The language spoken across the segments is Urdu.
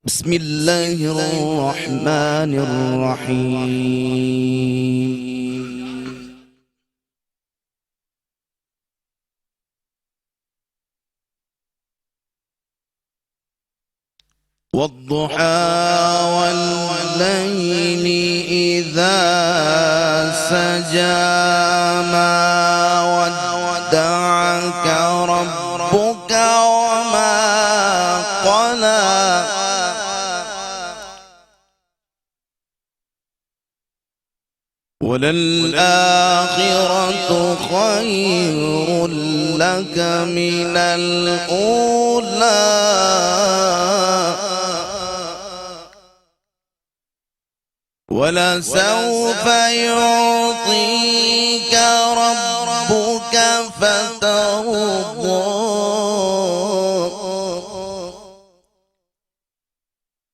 بسم الله الرحمن الرحيم. والضحى والليل إذا سجى ما ودعك ربك وما قلى وللآخرة خير لك من الأولى ولسوف يعطيك ربك فترضى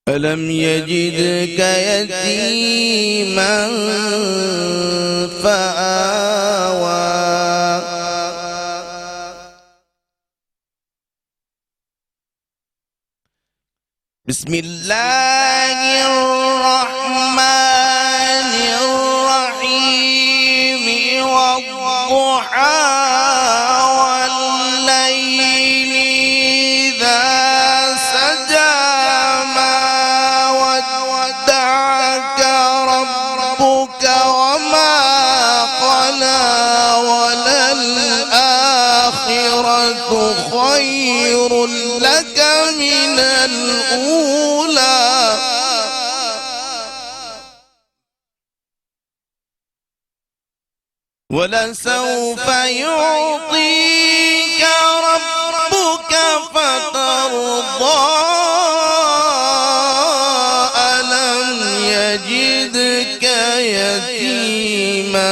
ألم يجدك يتيما فآوى بسم الله الرحمن الرحيم. والضحى والليل إذا سجى ما ودعك ربك وما قلى وللآخرة خير لك من الأولى ولسوف يعطيك ربك فترضى ألم يجدك يتيما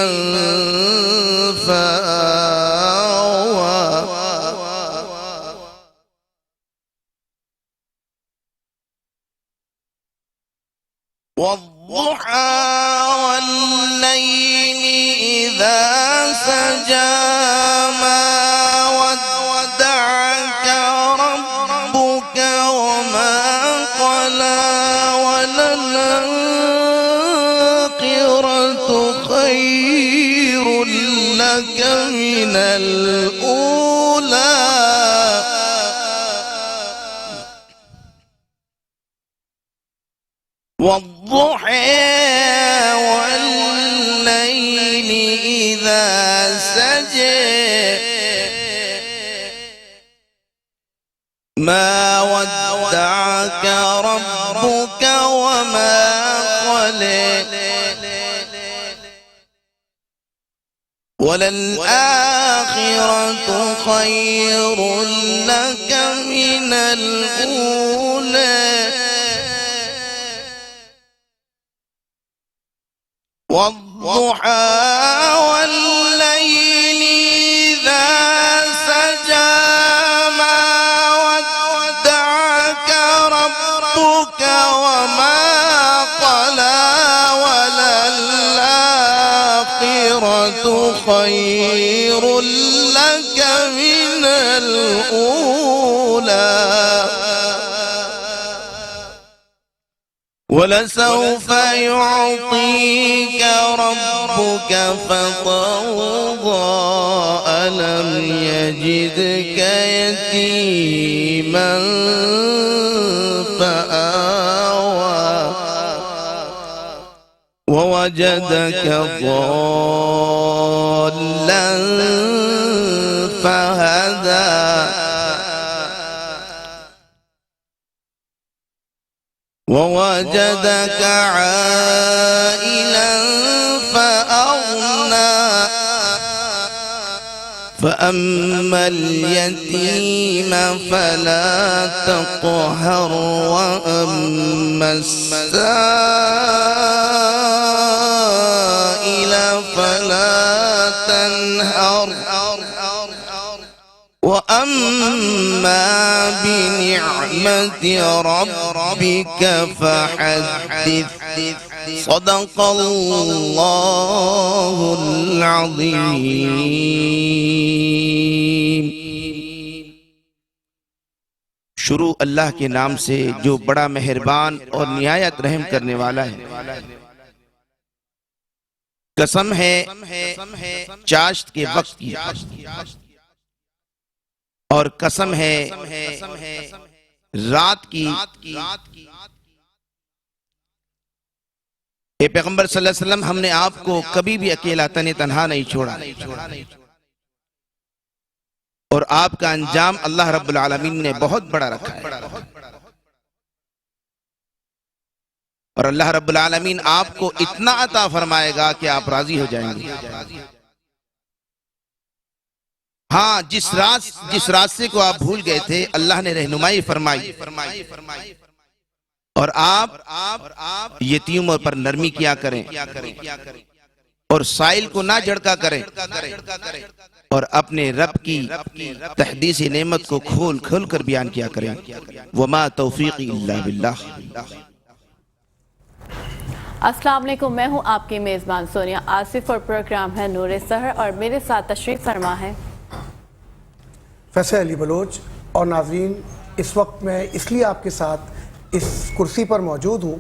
فآوى والضحى والليل إذا سجى ما ودعك ربك وما قلى وللآخرة خير لك من الأولى والضحى والليل إذا سجى ما ودعك ربك وما قلى وللآخرة خير لك من الأولى والضحى والليل إذا سجى ما ودعك ربك وما قلى وللآخرة خير لك من الأولى ولسوف يعطيك ربك فترضى ألم يجدك يتيما فآوى ووجدك ضالا فهدى ووجدك عائلا فأغنى فأما اليتيم فلا تقهر وأما السائل فلا تنهر وأما بنعمة ربك فحدث صدق الله العظيم. شروع اللہ کے نام سے جو بڑا مہربان اور نہایت رحم کرنے والا ہے۔ قسم ہے چاشت کے وقت کی، اور قسم ہے رات کی۔ اے پیغمبر صلی اللہ علیہ وسلم، ہم نے آپ کو کبھی بھی اکیلا تنہا نہیں چھوڑا، اور آپ کا انجام اللہ رب العالمین نے بہت بڑا رکھا ہے، اور اللہ رب العالمین آپ کو اتنا عطا فرمائے گا کہ آپ راضی ہو جائیں گے۔ ہاں، جس راستے کو آپ بھول گئے تھے اللہ نے رہنمائی فرمائی، اور آپ یتیموں پر نرمی کیا کریں، اور سائل کو نہ جھڑکا کریں، اور اپنے رب کی تحدیث نعمت کو کھول کھول کر بیان کیا کریں۔ وما توفیقی الا باللہ۔ السلام علیکم، میں ہوں آپ کی میزبان سونیا آصف، اور پروگرام ہے نور سحر، اور میرے ساتھ تشریف فرما ہے فیصل علی بلوچ۔ اور ناظرین، اس وقت میں اس لیے آپ کے ساتھ اس کرسی پر موجود ہوں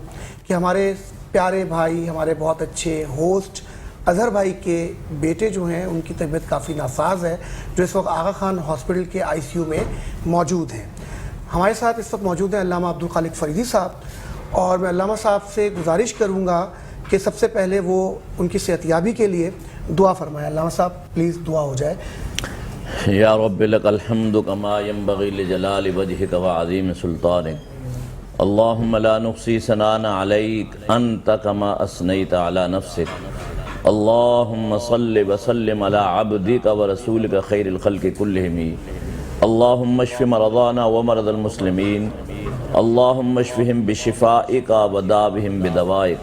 کہ ہمارے پیارے بھائی، ہمارے بہت اچھے ہوسٹ اظہر بھائی کے بیٹے جو ہیں ان کی طبیعت کافی ناساز ہے، جو اس وقت آغا خان ہاسپٹل کے ICU میں موجود ہیں۔ ہمارے ساتھ اس وقت موجود ہیں علامہ عبدالخالق فریدی صاحب، اور میں علامہ صاحب سے گزارش کروں گا کہ سب سے پہلے وہ ان کی صحتیابی کے لیے دعا فرمائیں۔ علامہ صاحب پلیز دعا ہو جائے۔ یا رب لک الحمد کما ینبغی لجلال وجہک وعظیم سلطانک، اللہم لا نحصی ثناء علیک انت کما اثنیت علی نفسک، اللہم صل وسلم علی عبدک ورسولک خیر الخلق کلہم، اللہم اشف مرضانا ومرض المسلمین، اللہم اشفہم بشفائک وداوہم بدوائک،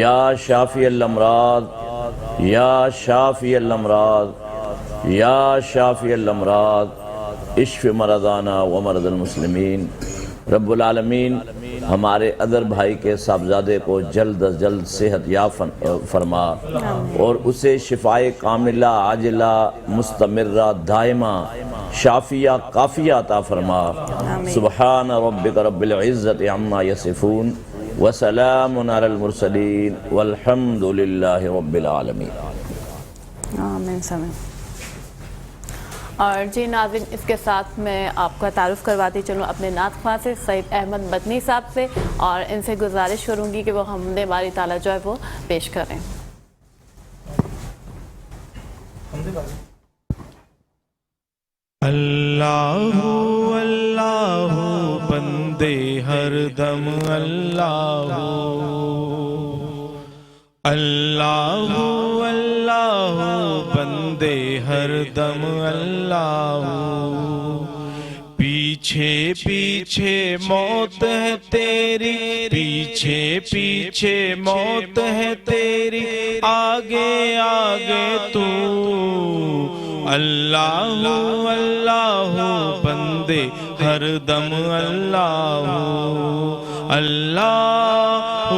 یا شافی الامراض، یا شافی الامراض، یا شافی الامراض، اشف مرضانا ومرض المسلمین۔ رب العالمین ہمارے اظہر بھائی کے صاحبزادے کو جلد از جلد صحت یاب فرما، اور اسے شفائے کاملہ عاجلہ مستمرہ دائمہ شافیہ کافیہ عطا فرما۔ سبحان ربک رب العزت عما یصفون، وسلام علی المرسلین، والحمد للہ رب العالمین۔ آمین سمین۔ اور جی ناظرین، اس کے ساتھ میں آپ کا تعارف کرواتی چلوں اپنے نعت خواں سے، سید احمد مدنی صاحب سے، اور ان سے گزارش کروں گی کہ وہ حمد باری تعالیٰ جو ہے وہ پیش کریں۔ اللہ اللہ بندے ہر دم اللہ، اللہ اللہ بندے ہر دم اللہ، پیچھے پیچھے موت ہے تیری، پیچھے پیچھے موت ہے تیری، آگے آگے تو، اللہ اللہ بندے ہر دم اللہ، اللہ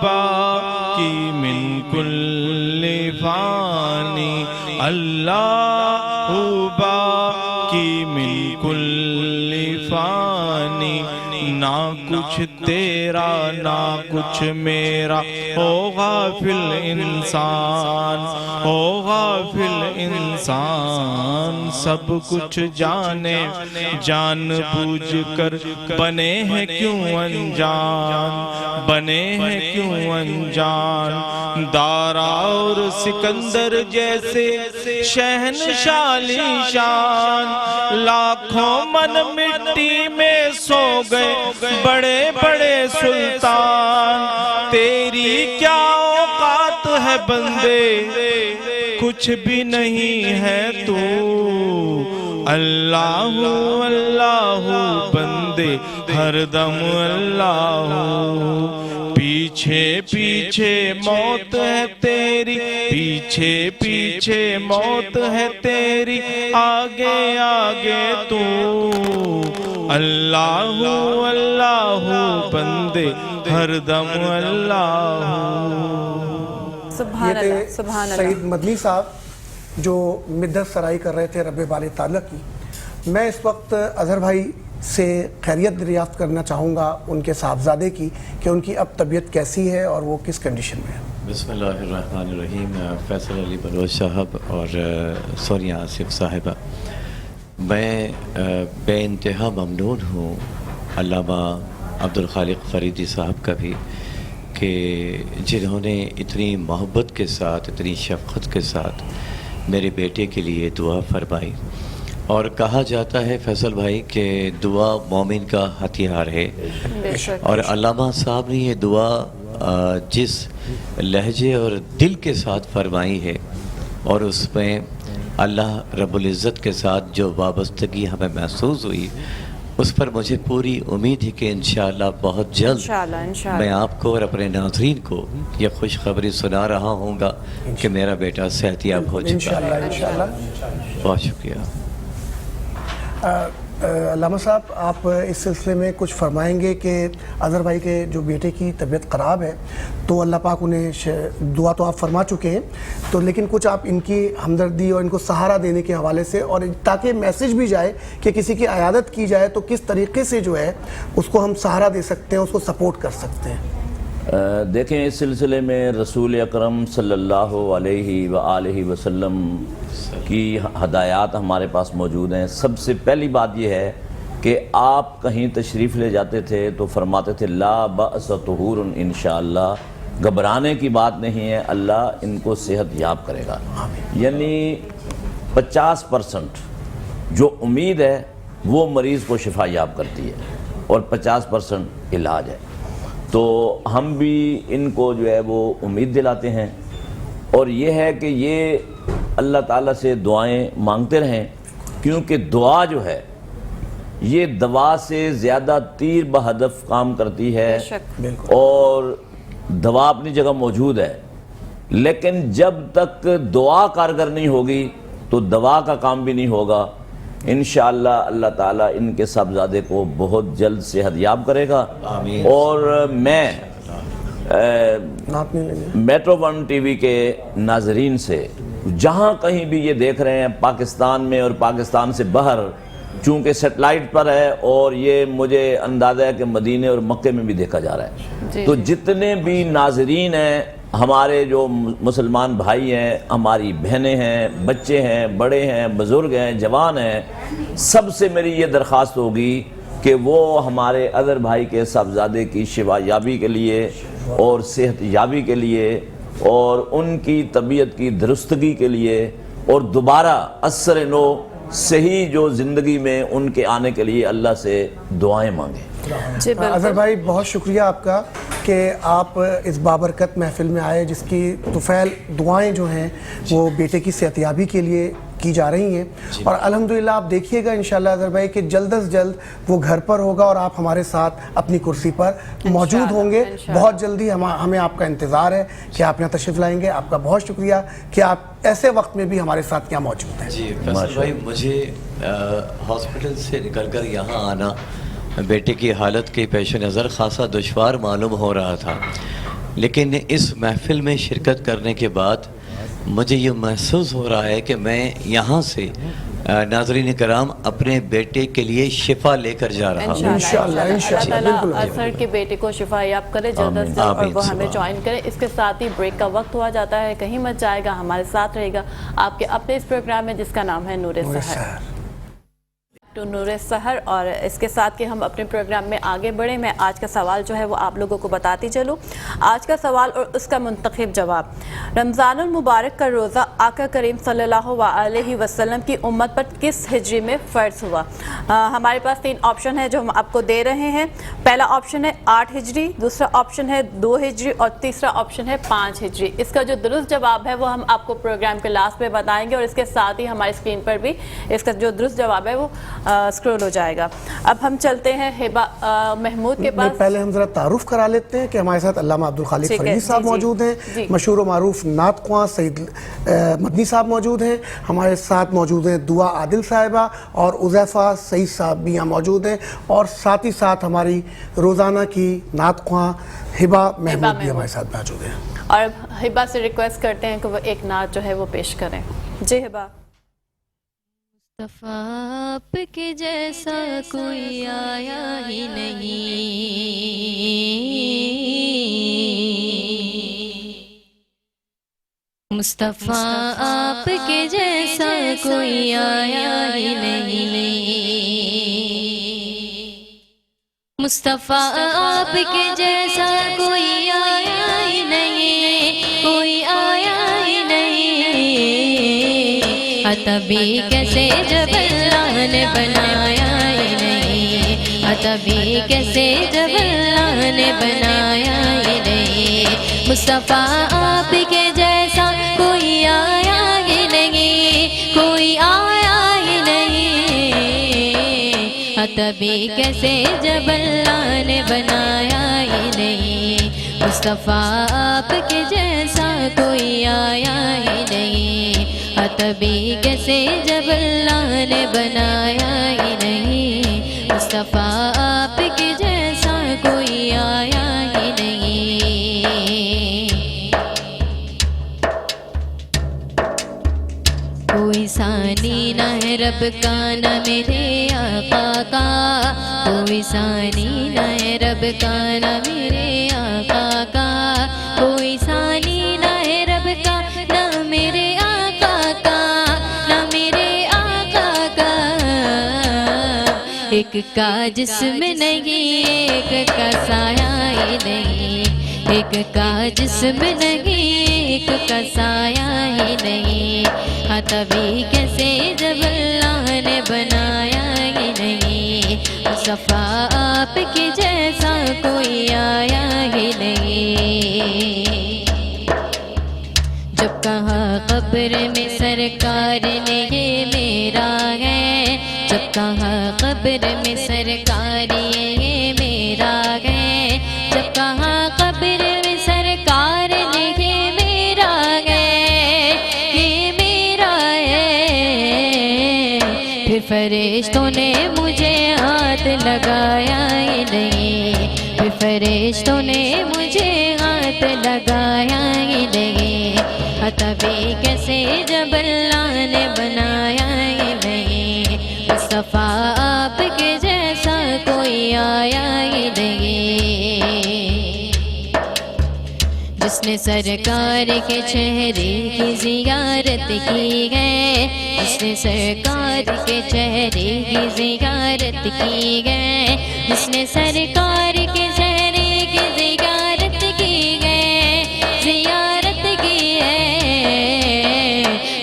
باقی من کل فانی، اللہ باقی من کل فانی، نہ کچھ تیرا نہ کچھ میرا، او غافل انسان، او غافل انسان، سب کچھ جانے جان بوجھ کر بنے ہیں کیوں انجان، بنے ہیں کیوں انجان، دارا اور سکندر جیسے شہنشالی شان، لاکھوں من مٹی میں سو گئے بڑے بڑے سلطان، تیری کیا اوقات ہے بندے، کچھ بھی نہیں ہے تو، اللہ اللہ بندے ہر دم اللہ، پیچھے پیچھے موت ہے تیری، پیچھے پیچھے موت ہے تیری، آگے آگے تو، اللہ اللہ بندے ہر دم اللہ۔ سبحان اللہ، سبحان اللہ۔ سید مدنی صاحب جو مدت سرائی کر رہے تھے رب باری تعالیٰ کی، میں اس وقت اظہر بھائی سے خیریت دریافت کرنا چاہوں گا ان کے صاحبزادے کی کہ ان کی اب طبیعت کیسی ہے اور وہ کس کنڈیشن میں ہے۔ بسم اللہ الرحمن الرحیم۔ فیصل علی بلوچ صاحب اور سونیا آصف صاحبہ، میں بے انتہا ممنون ہوں علامہ عبدالخالق فریدی صاحب کا بھی، کہ جنہوں نے اتنی محبت کے ساتھ، اتنی شفقت کے ساتھ میرے بیٹے کے لیے دعا فرمائی۔ اور کہا جاتا ہے فیصل بھائی کہ دعا مومن کا ہتھیار ہے، بے شک اور علامہ صاحب نے یہ دعا جس لہجے اور دل کے ساتھ فرمائی ہے، اور اس میں اللہ رب العزت کے ساتھ جو وابستگی ہمیں محسوس ہوئی، اس پر مجھے پوری امید ہے کہ انشاءاللہ بہت جلد انشاءاللہ میں آپ کو اور اپنے ناظرین کو یہ خوشخبری سنا رہا ہوں گا کہ میرا بیٹا صحت یاب ہو چکا ہے۔ انشاءاللہ انشاءاللہ۔ بہت شکریہ۔ علامہ صاحب، آپ اس سلسلے میں کچھ فرمائیں گے کہ اظہر بھائی کے جو بیٹے کی طبیعت خراب ہے تو اللہ پاک انہیں دعا تو آپ فرما چکے ہیں، تو لیکن کچھ آپ ان کی ہمدردی اور ان کو سہارا دینے کے حوالے سے، اور تاکہ میسج بھی جائے کہ کسی کی عیادت کی جائے تو کس طریقے سے جو ہے اس کو ہم سہارا دے سکتے ہیں، اس کو سپورٹ کر سکتے ہیں۔ دیکھیں، اس سلسلے میں رسول اکرم صلی اللہ علیہ وآلہ وسلم کی ہدایات ہمارے پاس موجود ہیں۔ سب سے پہلی بات یہ ہے کہ آپ کہیں تشریف لے جاتے تھے تو فرماتے تھے لا بأس طہور انشاءاللہ، گھبرانے کی بات نہیں ہے، اللہ ان کو صحت یاب کرے گا۔ یعنی 50% جو امید ہے وہ مریض کو شفا یاب کرتی ہے، اور 50% علاج ہے۔ تو ہم بھی ان کو جو ہے وہ امید دلاتے ہیں، اور یہ ہے کہ یہ اللہ تعالیٰ سے دعائیں مانگتے رہیں، کیونکہ دعا جو ہے یہ دوا سے زیادہ تیر بہدف کام کرتی ہے، اور دوا اپنی جگہ موجود ہے، لیکن جب تک دعا کارگر نہیں ہوگی تو دوا کا کام بھی نہیں ہوگا۔ انشاءاللہ اللہ تعالیٰ ان کے صاحبزادے کو بہت جلد صحت یاب کرے گا۔ اور میں میٹرو ون ٹی وی کے ناظرین سے جہاں کہیں بھی یہ دیکھ رہے ہیں پاکستان میں اور پاکستان سے باہر، چونکہ سیٹلائٹ پر ہے اور یہ مجھے اندازہ ہے کہ مدینے اور مکے میں بھی دیکھا جا رہا ہے، تو جتنے بھی ناظرین ہیں، ہمارے جو مسلمان بھائی ہیں، ہماری بہنیں ہیں، بچے ہیں، بڑے ہیں، بزرگ ہیں، جوان ہیں، سب سے میری یہ درخواست ہوگی کہ وہ ہمارے اظہر بھائی کے صاحبزادے کی شفا یابی کے لیے اور صحت یابی کے لیے اور ان کی طبیعت کی درستگی کے لیے اور دوبارہ اثر نو صحیح جو زندگی میں ان کے آنے کے لیے اللہ سے دعائیں مانگیں۔ اظہر بھائی، بہت شکریہ آپ کا کہ آپ اس بابرکت محفل میں آئے، جس کی طفیل دعائیں جو ہیں وہ بیٹے کی صحتیابی کے لیے کی جا رہی ہیں، اور الحمدللہ آپ دیکھیے گا انشاءاللہ اظہر بھائی کہ جلد از جلد وہ گھر پر ہوگا اور آپ ہمارے ساتھ اپنی کرسی پر موجود ہوں گے۔ بہت جلدی ہمیں آپ کا انتظار ہے کہ آپ یہاں تشریف لائیں گے۔ آپ کا بہت شکریہ کہ آپ ایسے وقت میں بھی ہمارے ساتھ یہاں موجود ہیں۔ جی فیصل بھائی، مجھے ہاسپٹل سے نکل کر یہاں آنا بیٹے کی حالت کے پیش نظر خاصا دشوار معلوم ہو رہا تھا، لیکن اس محفل میں شرکت کرنے کے بعد مجھے یہ محسوس ہو رہا ہے کہ میں یہاں سے ناظرین کرام اپنے بیٹے کے لیے شفا لے کر جا رہا ہوں۔ انشاءاللہ اللہ تعالیٰ اظہر کے بیٹے کو شفا یاب کرے جلد از جلد، اور وہ ہمیں جوائن کرے۔ اس کے ساتھ ہی بریک کا وقت ہوا جاتا ہے، کہیں مت جائے گا، ہمارے ساتھ رہے گا آپ کے اپنے اس پروگرام میں جس کا نام ہے نور سحر، نور سحر۔ اور اس کے ساتھ کہ ہم اپنے پروگرام میں آگے بڑھیں، میں آج کا سوال جو ہے وہ آپ لوگوں کو بتاتی چلوں۔ آج کا سوال اور اس کا منتخب جواب: رمضان المبارک کا روزہ آقا کریم صلی اللہ علیہ وسلم کی امت پر کس ہجری میں فرض ہوا؟ ہمارے پاس 3 آپشن ہے جو ہم آپ کو دے رہے ہیں۔ پہلا آپشن ہے 8 ہجری، دوسرا آپشن ہے 2 ہجری، اور تیسرا آپشن ہے 5 ہجری۔ اس کا جو درست جواب ہے وہ ہم آپ کو پروگرام کے لاسٹ میں بتائیں گے، اور اس کے ساتھ ہی ہماری اسکرین پر بھی اس کا جو درست جواب ہے وہ اسکرول ہو جائے گا۔ اب ہم چلتے ہیں ہبہ محمود کے پاس۔ پہلے ہم ذرا تعارف کرا لیتے ہیں کہ ہمارے ساتھ علامہ عبدالخالق فریدی صاحب موجود ہیں، مشہور و معروف نعت خواں سید مدنی صاحب موجود ہیں، ہمارے ساتھ موجود ہیں دعا عادل صاحبہ اور عزیفہ سعید صاحب بھی یہاں موجود ہیں، اور ساتھ ہی ساتھ ہماری روزانہ کی نعت خواں ہبہ محمود بھی ہمارے ساتھ موجود ہیں۔ اور ہبہ سے ریکویسٹ کرتے ہیں کہ وہ ایک نعت جو ہے وہ پیش کریں۔ جی ہبہ۔ مصطفیٰ آپ کے جیسا کوئی آیا ہی نہیں، مصطفیٰ آپ کے جیسا کوئی آیا ہی نہیں، مصطفیٰ آپ کے جیسا کوئی آیا ہی نہیں، کوئی آیا ہی نہیں، تبھی کیسے جب اللہ نے بنایا ہی نہیں، تبھی کیسے جب اللہ نے بنایا ہی نہیں، مصطفیٰ آپ کے جیسا کوئی آیا ہی نہیں، کوئی آیا ہی نہیں، تبھی کیسے جب اللہ نے بنایا ہی نہیں، مصطفیٰ آپ کے جیسا کوئی آیا ہی نہیں، تبھی کیسے جب اللہ نے بنایا ہی نہیں، مصطفیٰ آپ کے جیسا کوئی آیا ہی نہیں، کوئی ثانی نہ ہے رب کا نہ میرے آقا کا، کوئی ثانی نہ ہے رب کا نہ میرے آقا کا، کوئی ثانی نہ ہے رب کا نہ میرے آقا کا، نہ میرے آقا کا، ایک کا جسم نہیں ایک کا سایہ ہی نہیں، ایک کا جسم نہیں ایک کا سایہ ہی نہیں، تبھی کیسے جب اللہ نے بنایا ہی نہیں، مصطفیٰ آپ کے جیسا کوئی آیا ہی نہیں، جب کہا قبر میں سرکار نے یہ میرا ہے، جب کہا قبر میں سرکار یہ میرا ہے، جب کہا قبر میں سرکار نے یہ میرا ہے، یہ میرا ہے، پھر فرشتوں نے مجھے ہاتھ لگایا ہی نہیں، پھر فرشتوں نے مجھے ہاتھ لگایا ہی نہیں، تبھی کیسے جب اللہ نے بنایا ہی نہیں، مصطفیٰ آپ کے جیسا کوئی آیا ہی نہیں، جس نے سرکار کے چہرے کی زیارت کی ہے، جس نے سرکار کے چہرے کی زیارت کی ہے، جس نے سرکار کے چہرے کی زیارت کی ہے، زیارت کی ہے،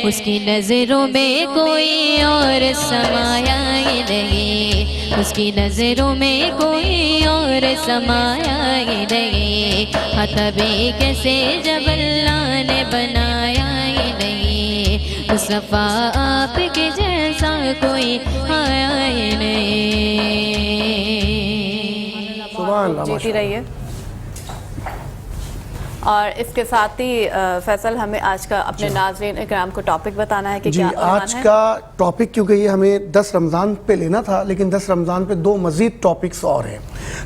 اس کی نظروں میں کوئی اور سمایا ہی نہیں، اس کی نظروں میں کوئی اور سمایا ہی نہیں، تبھی کیسے جب اللہ نے بنایا ہی نہیں، مصطفیٰ آپ کے جیسا کوئی آیا ہی نہیں، سبحان اللہ، جیتی رہیے۔ اور اس کے ساتھ ہی فیصل ہمیں آج کا اپنے ناظرین اکرام کو ٹاپک بتانا ہے کہ جی کیا آج کا ٹاپک، کیونکہ یہ ہمیں 10 رمضان پہ لینا تھا لیکن 10 رمضان پہ 2 مزید ٹاپکس اور ہیں،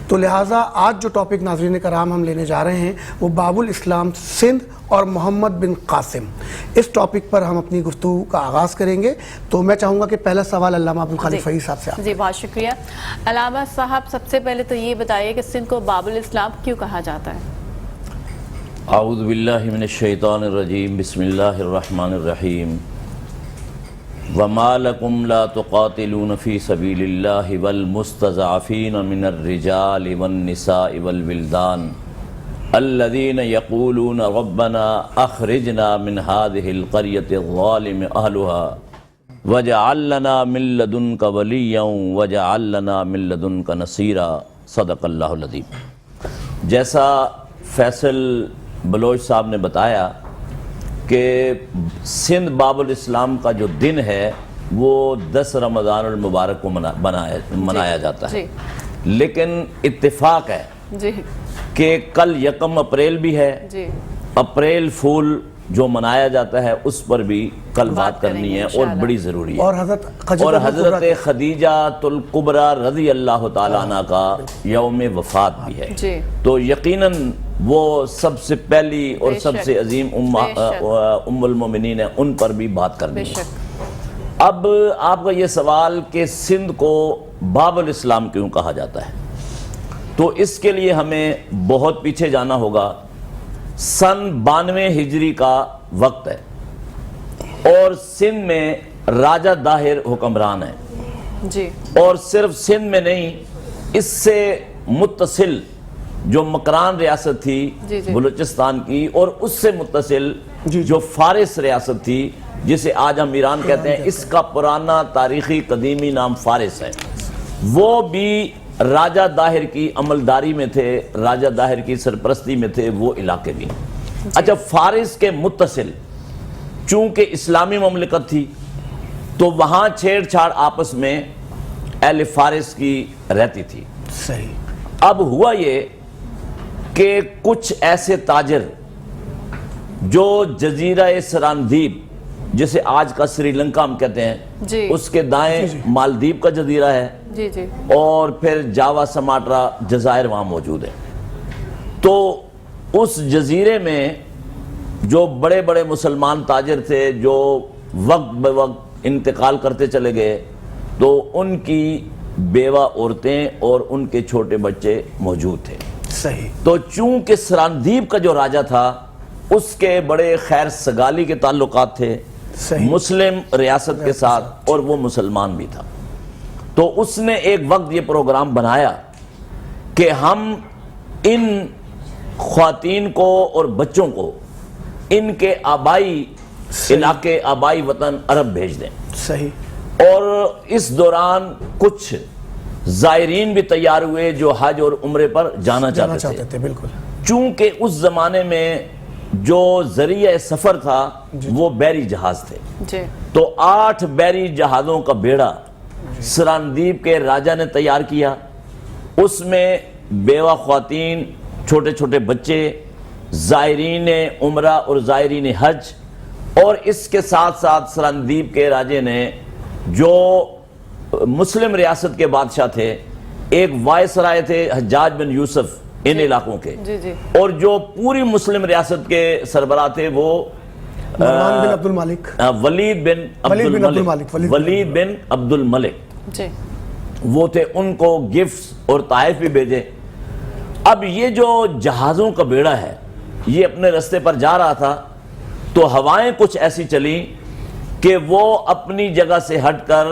تو لہٰذا آج جو ٹاپک ناظرین کرام ہم لینے جا رہے ہیں وہ باب الاسلام سندھ اور محمد بن قاسم، اس ٹاپک پر ہم اپنی گفتگو کا آغاز کریں گے، تو میں چاہوں گا کہ پہلا سوال علامہ عبدالخالق فہیم صاحب سے جی بہت شکریہ علامہ صاحب، سب سے پہلے تو یہ بتائیے کہ سندھ کو باب الاسلام کیوں کہا جاتا ہے؟ اعوذ باللہ من الشیطان الرجیم، بسم اللہ الرحمن الرحیم، وما لکم لا تقاتلون فی سبیل اللہ والمستضعفین من الرجال والنساء والولدان الذین یقولون ربنا اخرجنا من هذه القریة الظالم اہلها واجعل لنا من لدنک ولیا واجعل لنا من لدنک نصیرا، صدق اللہ العظیم۔ جیسا فیصل بلوچ صاحب نے بتایا کہ سندھ باب الاسلام کا جو دن ہے وہ 10 رمضان المبارک کو منایا جاتا ہے، لیکن اتفاق ہے کہ کل 1 اپریل بھی ہے، اپریل فول جو منایا جاتا ہے اس پر بھی کل بات کرنی ہے اور بڑی ضروری ہے، اور حضرت خدیجہ الکبریٰ رضی اللہ تعالیٰ عنہ کا یوم وفات بھی ہے، تو یقیناً وہ سب سے پہلی اور سب سے عظیم ام المومنین ہیں، ان پر بھی بات کرنی ہے۔ اب آپ کا یہ سوال کہ سندھ کو باب الاسلام کیوں کہا جاتا ہے، تو اس کے لیے ہمیں بہت پیچھے جانا ہوگا۔ سن 92 ہجری کا وقت ہے اور سندھ میں راجہ داہر حکمران ہے جی، اور صرف سندھ میں نہیں، اس سے متصل جو مکران ریاست تھی جی جی، بلوچستان کی، اور اس سے متصل جو فارس ریاست تھی جسے آج ہم ایران کہتے ہیں، اس کا پرانا تاریخی قدیمی نام فارس ہے، وہ بھی راجہ داہر کی عملداری میں تھے، راجہ داہر کی سرپرستی میں تھے وہ علاقے بھی۔ اچھا، فارس کے متصل چونکہ اسلامی مملکت تھی تو وہاں چھیڑ چھاڑ آپس میں اہل فارس کی رہتی تھی۔ صحیح۔ اب ہوا یہ کہ کچھ ایسے تاجر جو جزیرہ سراندیپ، جسے آج کا سری لنکا ہم کہتے ہیں، جی اس کے دائیں مالدیپ کا جزیرہ ہے، جی جی، اور پھر جاوا سماٹرا جزائر وہاں موجود ہیں، تو اس جزیرے میں جو بڑے بڑے مسلمان تاجر تھے جو وقت بے وقت انتقال کرتے چلے گئے، تو ان کی بیوہ عورتیں اور ان کے چھوٹے بچے موجود تھے۔ صحیح۔ تو چونکہ سراندیپ کا جو راجہ تھا اس کے بڑے خیر سگالی کے تعلقات تھے مسلم ریاست کے ساتھ، اور وہ مسلمان بھی تھا، تو اس نے ایک وقت یہ پروگرام بنایا کہ ہم ان خواتین کو اور بچوں کو ان کے آبائی علاقے، آبائی وطن عرب بھیج دیں۔ صحیح۔ اور اس دوران کچھ زائرین بھی تیار ہوئے جو حج اور عمرے پر جانا چاہتے تھے۔ بالکل۔ چونکہ اس زمانے میں جو ذریعہ سفر تھا وہ بحری جہاز تھے، جی، تو 8 بحری جہازوں کا بیڑا سراندیپ کے راجہ نے تیار کیا، اس میں بیوہ خواتین، چھوٹے چھوٹے بچے، زائرین عمرہ اور زائرین حج، اور اس کے ساتھ ساتھ سراندیپ کے راجے نے جو مسلم ریاست کے بادشاہ تھے، ایک وائسرائے تھے حجاج بن یوسف ان علاقوں کے، جی جی، اور جو پوری مسلم ریاست کے سربراہ تھے وہ مروان بن عبد الملک، ولید بن عبد الملک جی، وہ تھے، ان کو گفٹس اور تحائف بھی بھیجے۔ اب یہ جو جہازوں کا بیڑا ہے یہ اپنے رستے پر جا رہا تھا، تو ہوائیں کچھ ایسی چلیں کہ وہ اپنی جگہ سے ہٹ کر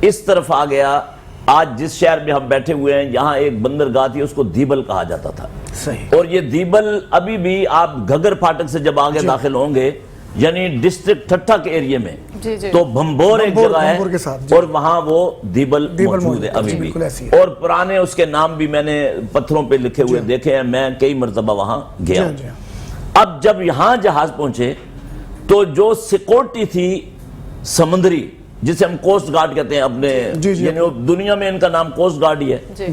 اس طرف آ گیا۔ آج جس شہر میں ہم بیٹھے ہوئے ہیں یہاں ایک بندرگاہ تھی، اس کو دیبل کہا جاتا تھا۔ صحیح۔ اور یہ دیبل ابھی بھی آپ گھگر پھاٹک سے جب آگے داخل ہوں گے، یعنی ڈسٹرکٹ ٹھٹھا کے ایریے میں، جی جی، تو بھمبور ایک جگہ ہے اور وہاں وہ دیبل موجود ہے ابھی بھی، اور پرانے اس کے نام بھی میں نے پتھروں پہ لکھے ہوئے دیکھے ہیں، میں کئی مرتبہ وہاں گیا۔ اب جب یہاں جہاز پہنچے تو جو سیکورٹی تھی سمندری، جسے ہم کوسٹ گارڈ کہتے ہیں اپنے، یعنی دنیا میں ان کا نام کوسٹ گارڈ ہی ہے،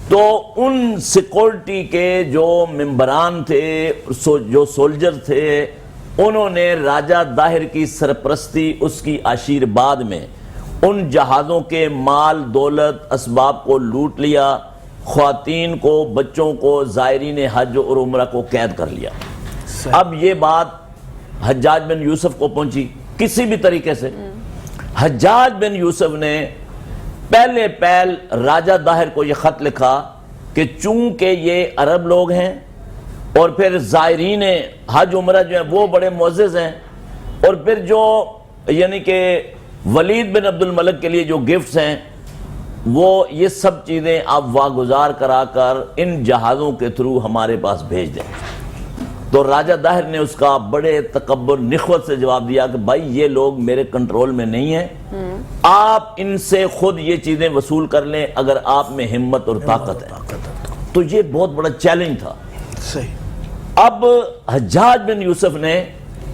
تو ان سیکورٹی کے جو ممبران تھے، جو سولجر تھے، انہوں نے راجہ داہر کی سرپرستی، اس کی آشیرواد میں ان جہازوں کے مال دولت اسباب کو لوٹ لیا، خواتین کو، بچوں کو، زائرین حج اور عمرہ کو قید کر لیا۔ اب یہ بات حجاج بن یوسف کو پہنچی کسی بھی طریقے سے۔ حجاج بن یوسف نے پہلے پہل راجہ داہر کو یہ خط لکھا کہ چونکہ یہ عرب لوگ ہیں اور پھر زائرین حج عمرہ جو ہیں وہ بڑے معزز ہیں، اور پھر جو یعنی کہ ولید بن عبد الملک کے لیے جو گفٹس ہیں وہ یہ سب چیزیں آپ واگزار کرا کر ان جہازوں کے تھرو ہمارے پاس بھیج دیں۔ تو راجہ داہر نے اس کا بڑے تکبر نخوت سے جواب دیا کہ بھائی یہ لوگ میرے کنٹرول میں نہیں ہیں، آپ ان سے خود یہ چیزیں وصول کر لیں اگر آپ میں ہمت اور طاقت ہے۔ تو یہ بہت بڑا چیلنج تھا۔ اب حجاج بن یوسف نے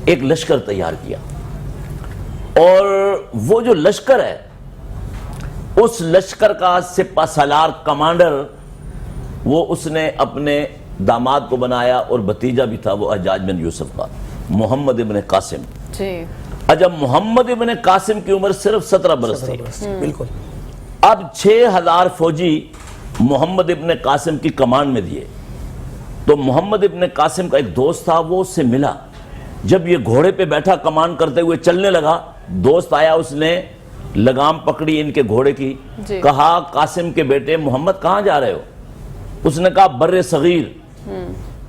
ایک لشکر تیار کیا، اور وہ جو لشکر ہے اس لشکر کا سپہ سالار کمانڈر وہ اس نے اپنے داماد کو بنایا، اور بھتیجا بھی تھا وہ حجاج بن یوسف کا، محمد ابن قاسم۔ جب محمد ابن قاسم کی عمر صرف 17 برس تھی، بالکل۔ اب 6000 فوجی محمد ابن قاسم کی کمانڈ میں دیے، تو محمد ابن قاسم کا ایک دوست تھا، وہ اس سے ملا، جب یہ گھوڑے پہ بیٹھا کمانڈ کرتے ہوئے چلنے لگا دوست آیا, اس نے لگام پکڑی ان کے گھوڑے کی, کہا قاسم کے بیٹے محمد کہاں جا رہے ہو؟ اس نے کہا بر صغیر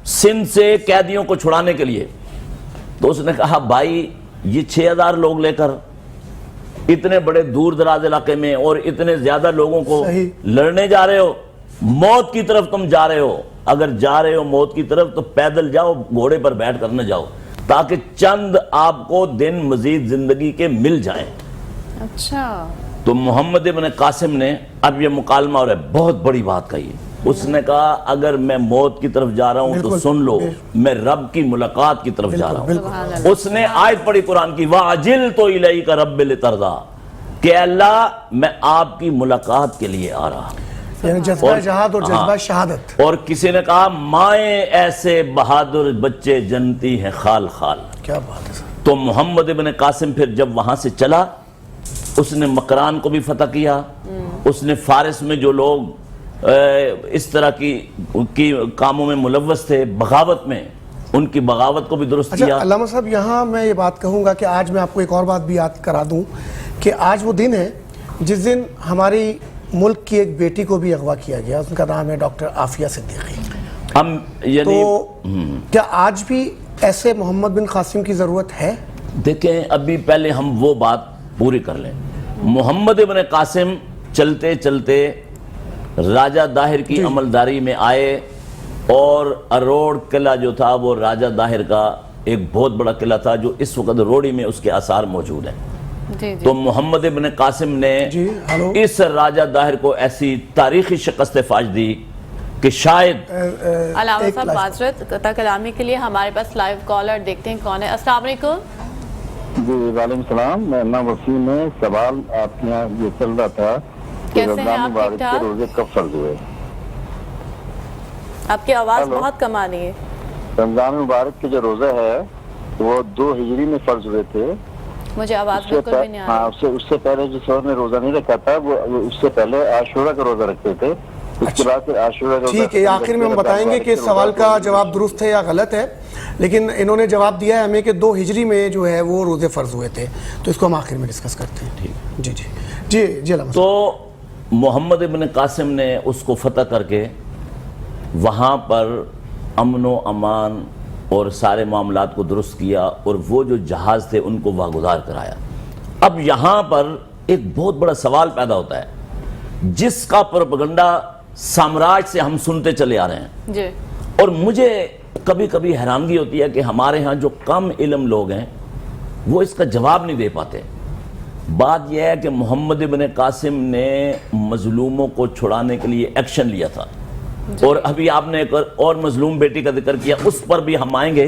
سندھ سے قیدیوں کو چھڑانے کے لیے. تو اس نے کہا بھائی یہ 6000 لوگ لے کر اتنے بڑے دور دراز علاقے میں اور اتنے زیادہ لوگوں کو لڑنے جا رہے ہو, موت کی طرف تم جا رہے ہو, اگر جا رہے ہو موت کی طرف تو پیدل جاؤ, گھوڑے پر بیٹھ کر نہ جاؤ, تاکہ چند آپ کو دن مزید زندگی کے مل جائیں. اچھا. تو محمد ابن قاسم نے, اب یہ مکالمہ اور ہے, بہت بڑی بات کہی. اس نے کہا اگر میں موت کی طرف جا رہا ہوں تو سن لو, میں رب کی ملاقات کی طرف جا رہا ہوں. اس نے آیت پڑھی قرآن کی, وَعَجِلْتُ إِلَيْكَ رَبِّ لِتَرْضَىٰ, کہ اللہ میں آپ کی ملاقات کے لیے آ رہا ہوں. یعنی جذبہ جہاد اور جذبہ شہادت. اور کسی نے کہا مائیں ایسے بہادر بچے جنتی ہیں خال خال. کیا بات ہے. تو محمد ابن قاسم پھر جب وہاں سے چلا, اس نے مکران کو بھی فتح کیا, اس نے فارس میں جو لوگ اس طرح کی کاموں میں ملوث تھے, بغاوت میں, ان کی بغاوت کو بھی درست کیا. اچھا علامہ صاحب, یہاں میں یہ بات کہوں گا کہ آج میں آپ کو ایک اور بات بھی یاد کرا دوں کہ آج وہ دن ہے جس دن ہماری ملک کی ایک بیٹی کو بھی اغوا کیا گیا, ان کا نام ہے ڈاکٹر عافیہ صدیقی. تو کیا آج بھی ایسے محمد بن قاسم کی ضرورت ہے؟ دیکھیں ابھی پہلے ہم وہ بات پوری کر لیں. محمد ابن قاسم چلتے چلتے راجہ داہر کی عملداری میں آئے, اور اروڑ قلعہ جو تھا وہ راجہ داہر کا ایک بہت بڑا قلعہ تھا جو اس وقت روڑی میں اس کے آثار موجود ہیں. تو محمد ابن قاسم نے اس راجہ داہر کو ایسی تاریخی شکست فاش دی کہ شاید. علامہ صاحب معذرت قطع کلامی کے لیے, ہمارے پاس لائیو کالر دیکھتے ہیں کون ہے. السلام علیکم. جی وعلیکم السلام, میں نام وسیم ہے. سوال آپ کے یہاں یہ چل رہا تھا کہ رمضان مبارک کے روزے کب فرض ہوئے؟ آپ کی آواز بہت کم آ رہی ہے. رمضان مبارک کے جو روزہ ہے وہ 2 ہجری میں فرض ہوئے تھے. مجھے آواز بالکل بھی نہیں آ رہی. اس سے پہلے جس وقت نے روزہ نہیں رکھا تھا وہ اس سے پہلے عاشورہ کا روزہ رکھتے تھے. اس کے بعد عاشورہ کا روزہ. ٹھیک ہے, آخر میں ہم بتائیں گے کہ سوال کا جواب درست ہے یا غلط ہے, لیکن انہوں نے جواب دیا ہے ہمیں کہ 2 ہجری میں جو ہے وہ روزے فرض ہوئے تھے, تو اس کو ہم آخر میں ڈسکس کرتے ہیں. جی جی جی جی علامہ. تو محمد ابن قاسم نے اس کو فتح کر کے وہاں پر امن و امان اور سارے معاملات کو درست کیا, اور وہ جو جہاز تھے ان کو واگزار کرایا. اب یہاں پر ایک بہت بڑا سوال پیدا ہوتا ہے, جس کا پروپیگنڈا سامراج سے ہم سنتے چلے آ رہے ہیں جی, اور مجھے کبھی کبھی حیرانگی ہوتی ہے کہ ہمارے ہاں جو کم علم لوگ ہیں وہ اس کا جواب نہیں دے پاتے. بات یہ ہے کہ محمد ابن قاسم نے مظلوموں کو چھڑانے کے لیے ایکشن لیا تھا, اور ابھی آپ نے ایک اور مظلوم بیٹی کا ذکر کیا, اس پر بھی ہم آئیں گے.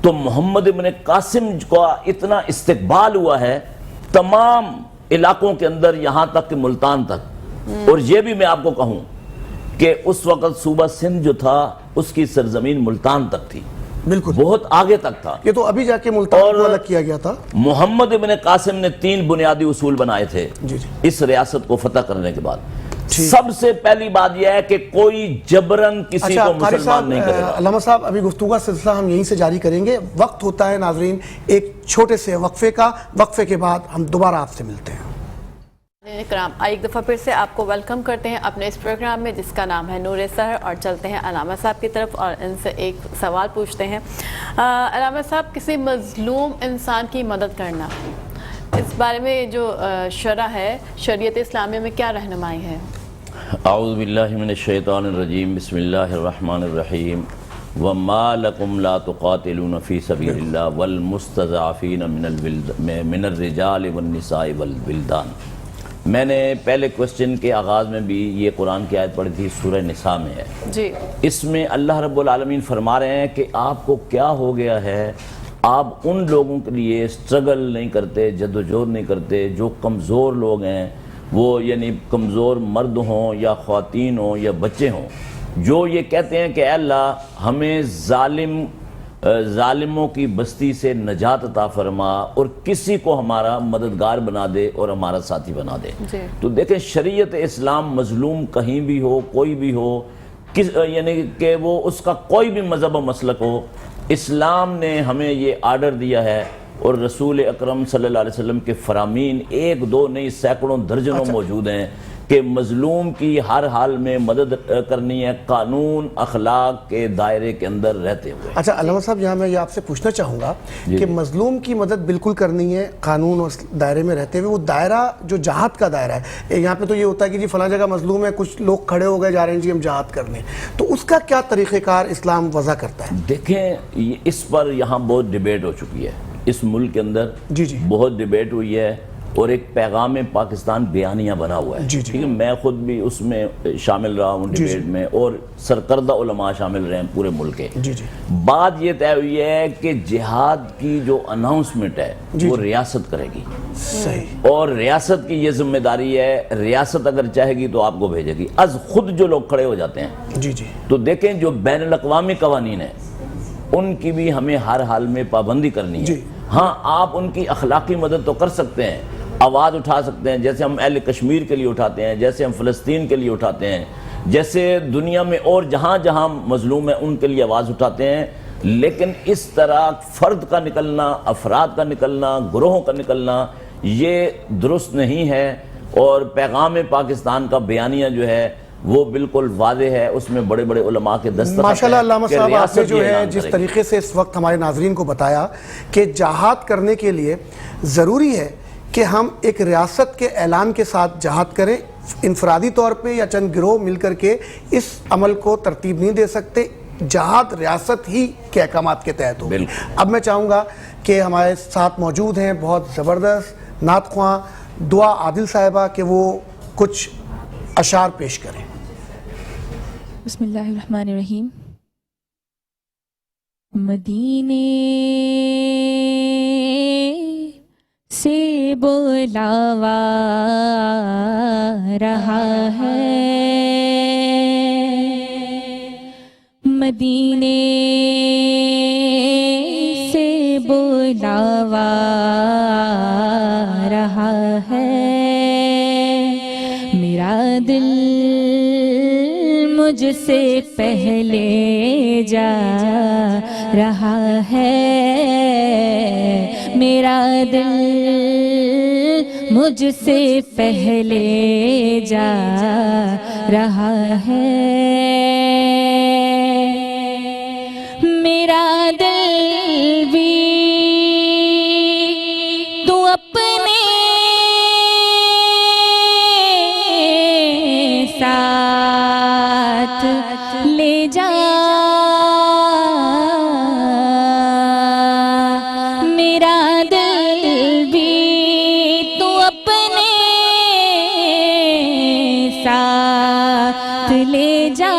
تو محمد ابن قاسم کا اتنا استقبال ہوا ہے تمام علاقوں کے اندر, یہاں تک کہ ملتان تک. اور یہ بھی میں آپ کو کہوں کہ اس وقت صوبہ سندھ جو تھا اس کی سرزمین ملتان تک تھی, بالکل بہت آگے تک تھا. یہ تو ابھی جا کے ملتان کو الگ کیا گیا تھا. محمد ابن قاسم نے 3 بنیادی اصول بنائے تھے اس ریاست کو فتح کرنے کے بعد. سب سے پہلی بات یہ ہے کہ کوئی جبرن کسی کو مسلمان نہیں کرے گا. علامہ صاحب ابھی گفتگو کا سلسلہ ہم یہیں سے جاری کریں گے. وقت ہوتا ہے ناظرین ایک چھوٹے سے وقفے کا, وقفے کے بعد ہم دوبارہ آپ سے ملتے ہیں. کرام, ایک دفعہ پھر سے آپ کو ویلکم کرتے ہیں اپنے اس پروگرام میں جس کا نام ہے نور سحر, اور چلتے ہیں علامہ صاحب کی طرف اور ان سے ایک سوال پوچھتے ہیں. علامہ صاحب, کسی مظلوم انسان کی مدد کرنا, اس بارے میں جو شرع ہے, شریعت اسلامیہ میں کیا رہنمائی ہے؟ اعوذ باللہ من الشیطان الرجیم, بسم اللہ الرحمن الرحیم. وما لکم لا تقاتلون فی سبیل اللہ والمستضعفین من الرجال والنساء والولدان. میں نے پہلے کوسچن کے آغاز میں بھی یہ قرآن کی آیت پڑھی تھی, سورہ نساء میں ہے جی. اس میں اللہ رب العالمین فرما رہے ہیں کہ آپ کو کیا ہو گیا ہے, آپ ان لوگوں کے لیے سٹرگل نہیں کرتے, جدوجہد نہیں کرتے جو کمزور لوگ ہیں, وہ یعنی کمزور مرد ہوں یا خواتین ہوں یا بچے ہوں, جو یہ کہتے ہیں کہ اے اللہ ہمیں ظالموں کی بستی سے نجات عطا فرما اور کسی کو ہمارا مددگار بنا دے اور ہمارا ساتھی بنا دے. تو دیکھیں شریعت اسلام مظلوم کہیں بھی ہو, کوئی بھی ہو, یعنی کہ وہ اس کا کوئی بھی مذہب و مسلک ہو, اسلام نے ہمیں یہ آرڈر دیا ہے اور رسول اکرم صلی اللہ علیہ وسلم کے فرامین ایک دو نہیں سینکڑوں درجنوں موجود ہیں کہ مظلوم کی ہر حال میں مدد کرنی ہے قانون اخلاق کے دائرے کے اندر رہتے ہوئے۔ اچھا علامہ صاحب، یہاں میں یہ آپ سے پوچھنا چاہوں گا کہ مظلوم کی مدد بالکل کرنی ہے قانون اور دائرے میں رہتے ہوئے، وہ دائرہ جو جہاد کا دائرہ ہے، یہاں پہ تو یہ ہوتا ہے کہ جی فلاں جگہ مظلوم ہے، کچھ لوگ کھڑے ہو گئے جا رہے ہیں جی ہم جہاد کرنے، تو اس کا کیا طریقہ کار اسلام وضع کرتا ہے؟ دیکھیں اس پر یہاں بہت ڈیبیٹ ہو چکی ہے، اس ملک کے اندر بہت ڈیبیٹ ہوئی ہے، اور ایک پیغام پاکستان بیانیہ بنا ہوا ہے، ٹھیک ہے، میں خود بھی اس میں شامل رہا ہوں ڈیبیٹ میں، اور سرکردہ علماء شامل رہے ہیں پورے ملک کے۔ بات یہ طے ہوئی ہے کہ جہاد کی جو اناؤنسمنٹ ہے وہ ریاست کرے گی، اور ریاست کی یہ ذمہ داری ہے، ریاست اگر چاہے گی تو آپ کو بھیجے گی، از خود جو لوگ کھڑے ہو جاتے ہیں۔ تو دیکھیں جو بین الاقوامی قوانین ہیں ان کی بھی ہمیں ہر حال میں پابندی کرنی ہے۔ ہاں آپ ان کی اخلاقی مدد تو کر سکتے ہیں، آواز اٹھا سکتے ہیں، جیسے ہم اہل کشمیر کے لیے اٹھاتے ہیں، جیسے ہم فلسطین کے لیے اٹھاتے ہیں، جیسے دنیا میں اور جہاں جہاں مظلوم ہیں ان کے لیے آواز اٹھاتے ہیں، لیکن اس طرح فرد کا نکلنا، افراد کا نکلنا، گروہوں کا نکلنا یہ درست نہیں ہے، اور پیغام پاکستان کا بیانیہ جو ہے وہ بالکل واضح ہے، اس میں بڑے بڑے علماء کے دستخط ہیں۔ ماشاءاللہ علامہ صاحب، آپ نے جو ہے جس طریقے سے اس وقت ہمارے ناظرین کو بتایا کہ جہاد کرنے کے لیے ضروری ہے کہ ہم ایک ریاست کے اعلان کے ساتھ جہاد کریں، انفرادی طور پہ یا چند گروہ مل کر کے اس عمل کو ترتیب نہیں دے سکتے، جہاد ریاست ہی کے احکامات کے تحت ہو۔ اب میں چاہوں گا کہ ہمارے ساتھ موجود ہیں بہت زبردست نعت خواں دعا عادل صاحبہ کہ وہ کچھ اشعار پیش کریں۔ بسم اللہ الرحمن الرحیم۔ مدینے سے بلاوا رہا ہے، مدینے سے بلاوا رہا ہے، میرا دل مجھ سے پہلے جا رہا ہے، میرا دل مجھ سے پہلے جا رہا ہے، میرا دل بھی تو اپنے ساتھ لے جا، میرا دل بھی تو اپنے ساتھ لے جا،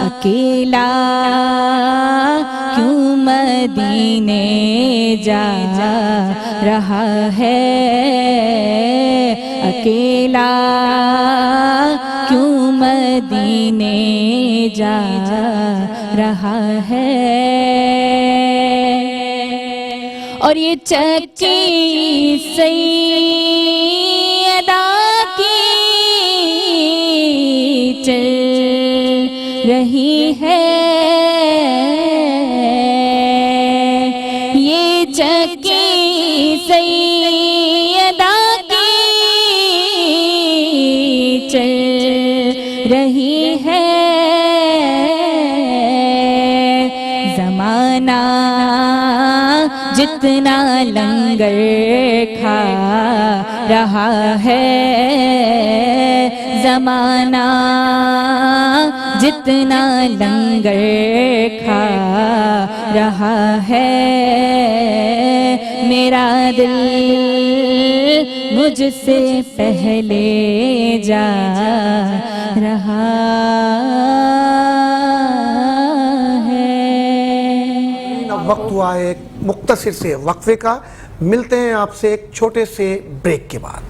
اکیلا کیوں مدینے جا رہا ہے، اکیلا کیوں مدینے جا رہا ہے، اور یہ چکی سیدہ کی چل رہی ہے، یہ چکی سیدہ کی چل رہی ہے، زمانہ جتنا لنگر کھا رہا ہے، زمانہ جتنا لنگر کھا رہا ہے، میرا دل مجھ سے پہلے جا رہا ہے۔ وقت ہوا ہے ایک مختصر سے وقفے کا، ملتے ہیں آپ سے ایک چھوٹے سے بریک کے بعد۔